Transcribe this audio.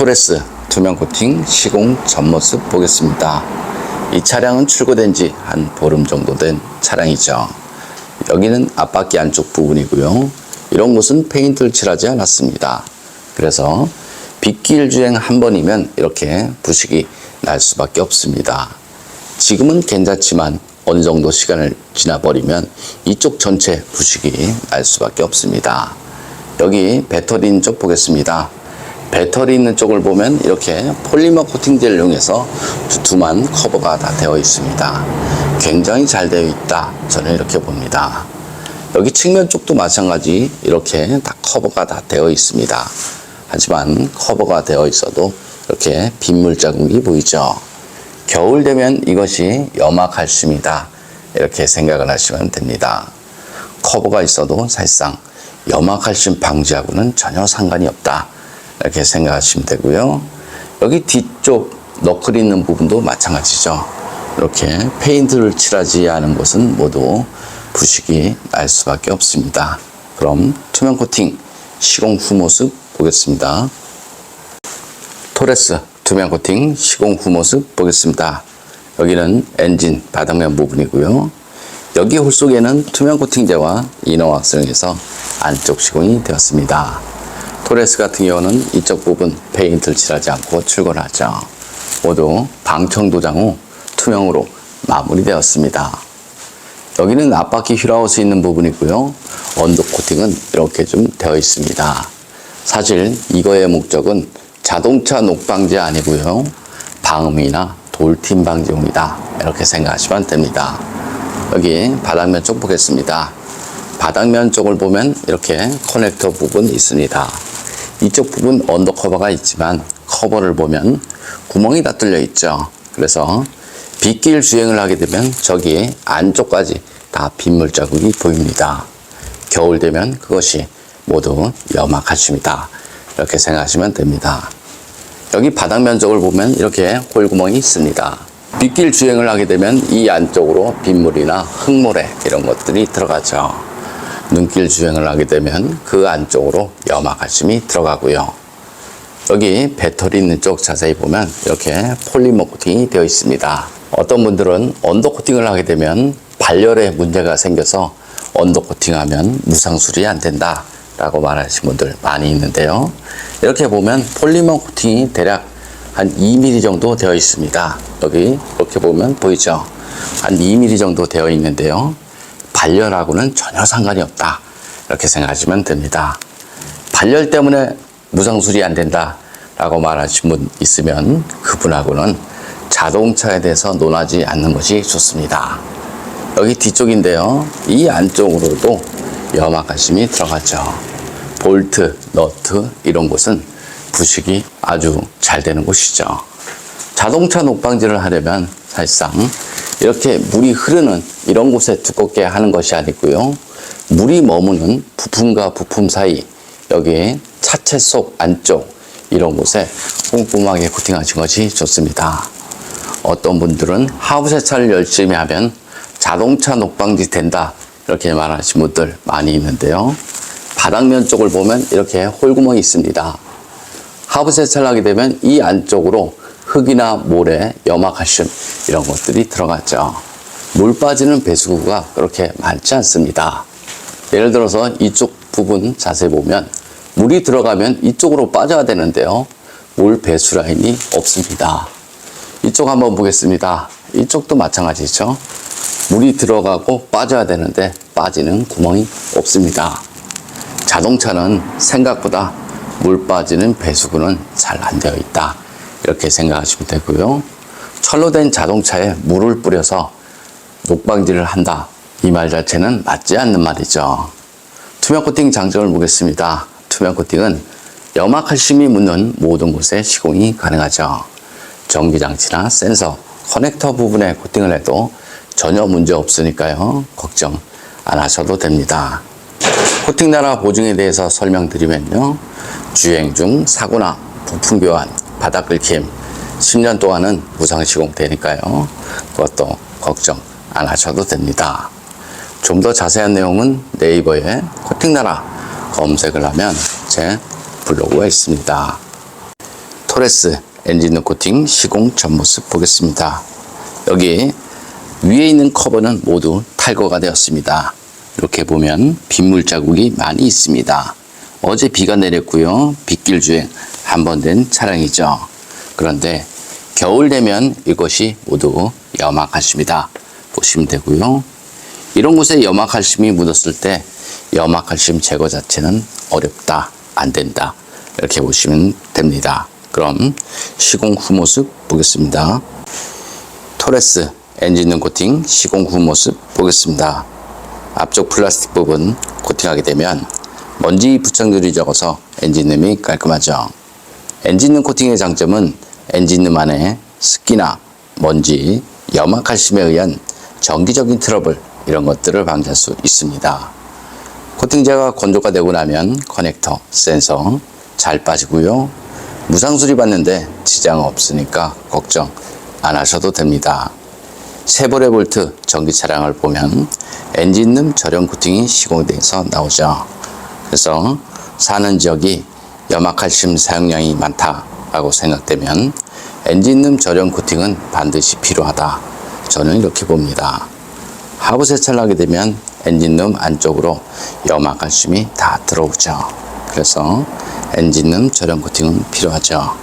토레스 투명 코팅 시공 전모습 보겠습니다. 이 차량은 출고된 지 한 보름 정도 된 차량이죠. 여기는 앞바퀴 안쪽 부분이고요. 이런 곳은 페인트를 칠하지 않았습니다. 그래서 빗길 주행 한 번이면 이렇게 부식이 날 수밖에 없습니다. 지금은 괜찮지만 어느 정도 시간을 지나버리면 이쪽 전체 부식이 날 수밖에 없습니다. 여기 배터리 있는 쪽 보겠습니다. 배터리 있는 쪽을 보면 이렇게 폴리머 코팅제를 이용해서 두툼한 커버가 다 되어 있습니다. 굉장히 잘 되어 있다, 저는 이렇게 봅니다. 여기 측면 쪽도 마찬가지 이렇게 다 커버가 다 되어 있습니다. 하지만 커버가 되어 있어도 이렇게 빗물 자국이 보이죠. 겨울 되면 이것이 염화칼슘이다, 이렇게 생각을 하시면 됩니다. 커버가 있어도 사실상 염화칼슘 방지하고는 전혀 상관이 없다, 이렇게 생각하시면 되고요. 여기 뒤쪽 너클 있는 부분도 마찬가지죠. 이렇게 페인트를 칠하지 않은 곳은 모두 부식이 날 수밖에 없습니다. 그럼 투명 코팅 시공 후 모습 보겠습니다. 토레스 투명 코팅 시공 후 모습 보겠습니다. 여기는 엔진 바닥면 부분이고요. 여기 홀 속에는 투명 코팅제와 이너 왁스를 해서 안쪽 시공이 되었습니다. 토레스 같은 경우는 이쪽 부분 페인트를 칠하지 않고 출고하죠. 모두 방청 도장 후 투명으로 마무리되었습니다. 여기는 앞바퀴 휠하우스 있는 부분이고요. 언더 코팅은 이렇게 좀 되어 있습니다. 사실 이거의 목적은 자동차 녹방제 아니고요. 방음이나 돌팀 방지용이다, 이렇게 생각하시면 됩니다. 여기 바닥면 쪽 보겠습니다. 바닥면 쪽을 보면 이렇게 커넥터 부분이 있습니다. 이쪽 부분 언더커버가 있지만 커버를 보면 구멍이 다 뚫려 있죠. 그래서 빗길 주행을 하게 되면 저기 안쪽까지 다 빗물 자국이 보입니다. 겨울 되면 그것이 모두 염화칼슘이다, 이렇게 생각하시면 됩니다. 여기 바닥면 쪽을 보면 이렇게 홀구멍이 있습니다. 빗길 주행을 하게 되면 이 안쪽으로 빗물이나 흙모래 이런 것들이 들어가죠. 눈길 주행을 하게 되면 그 안쪽으로 염화칼슘이 들어가고요. 여기 배터리 있는 쪽 자세히 보면 이렇게 폴리머 코팅이 되어 있습니다. 어떤 분들은 언더 코팅을 하게 되면 발열에 문제가 생겨서 언더 코팅하면 무상 수리 안 된다 라고 말하시는 분들 많이 있는데요. 이렇게 보면 폴리머 코팅이 대략 한 2mm 정도 되어 있습니다. 여기 이렇게 보면 보이죠? 한 2mm 정도 되어 있는데요. 발열하고는 전혀 상관이 없다, 이렇게 생각하시면 됩니다. 발열 때문에 무상 수리 안 된다 라고 말하신 분 있으면 그분하고는 자동차에 대해서 논하지 않는 것이 좋습니다. 여기 뒤쪽인데요. 이 안쪽으로도 염화칼슘이 들어가죠. 볼트, 너트 이런 곳은 부식이 아주 잘 되는 곳이죠. 자동차 녹방지를 하려면 사실상 이렇게 물이 흐르는 이런 곳에 두껍게 하는 것이 아니고요. 물이 머무는 부품과 부품 사이, 여기 차체 속 안쪽 이런 곳에 꼼꼼하게 코팅하신 것이 좋습니다. 어떤 분들은 하부 세차를 열심히 하면 자동차 녹방지 된다, 이렇게 말하시는 분들 많이 있는데요. 바닥면 쪽을 보면 이렇게 홀구멍이 있습니다. 하부 세차를 하게 되면 이 안쪽으로 흙이나 모래, 염화칼슘 이런 것들이 들어갔죠. 물 빠지는 배수구가 그렇게 많지 않습니다. 예를 들어서 이쪽 부분 자세히 보면 물이 들어가면 이쪽으로 빠져야 되는데요. 물 배수 라인이 없습니다. 이쪽 한번 보겠습니다. 이쪽도 마찬가지죠. 물이 들어가고 빠져야 되는데 빠지는 구멍이 없습니다. 자동차는 생각보다 물 빠지는 배수구는 잘 안 되어 있다, 이렇게 생각하시면 되고요. 철로 된 자동차에 물을 뿌려서 녹방지를 한다, 이 말 자체는 맞지 않는 말이죠. 투명 코팅 장점을 보겠습니다. 투명 코팅은 염화칼슘이 묻는 모든 곳에 시공이 가능하죠. 전기장치나 센서, 커넥터 부분에 코팅을 해도 전혀 문제 없으니까요. 걱정 안 하셔도 됩니다. 코팅 나라 보증에 대해서 설명드리면요. 주행 중 사고나 부품 교환, 바닥 긁힘 10년 동안은 무상 시공되니까요. 그것도 걱정 안 하셔도 됩니다. 좀 더 자세한 내용은 네이버에 코팅 나라 검색을 하면 제 블로그가 있습니다. 토레스 엔진룸 코팅 시공 전 모습 보겠습니다. 여기 위에 있는 커버는 모두 탈거가 되었습니다. 이렇게 보면 빗물 자국이 많이 있습니다. 어제 비가 내렸고요. 빗길 주행 한 번 된 차량이죠. 그런데 겨울 되면 이것이 모두 염화칼슘이다 보시면 되고요. 이런 곳에 염화칼슘이 묻었을 때 염화칼슘 제거 자체는 어렵다, 안 된다 이렇게 보시면 됩니다. 그럼 시공 후 모습 보겠습니다. 토레스 엔진룸 코팅 시공 후 모습 보겠습니다. 앞쪽 플라스틱 부분 코팅하게 되면 먼지 부착률이 적어서 엔진룸이 깔끔하죠. 엔진룸 코팅의 장점은 엔진룸 안에 습기나 먼지, 염화칼슘에 의한 정기적인 트러블 이런 것들을 방지할 수 있습니다. 코팅제가 건조가 되고 나면 커넥터, 센서 잘 빠지고요. 무상 수리받는데 지장 없으니까 걱정 안 하셔도 됩니다. 쉐보레 볼트 전기 차량을 보면 엔진룸 저렴 코팅이 시공돼서 나오죠. 그래서 사는 지역이 염화칼슘 사용량이 많다라고 생각되면 엔진룸 저렴 코팅은 반드시 필요하다. 저는 이렇게 봅니다. 하부 세차를 하게 되면 엔진룸 안쪽으로 염화칼슘이 다 들어오죠. 그래서 엔진룸 저렴 코팅은 필요하죠.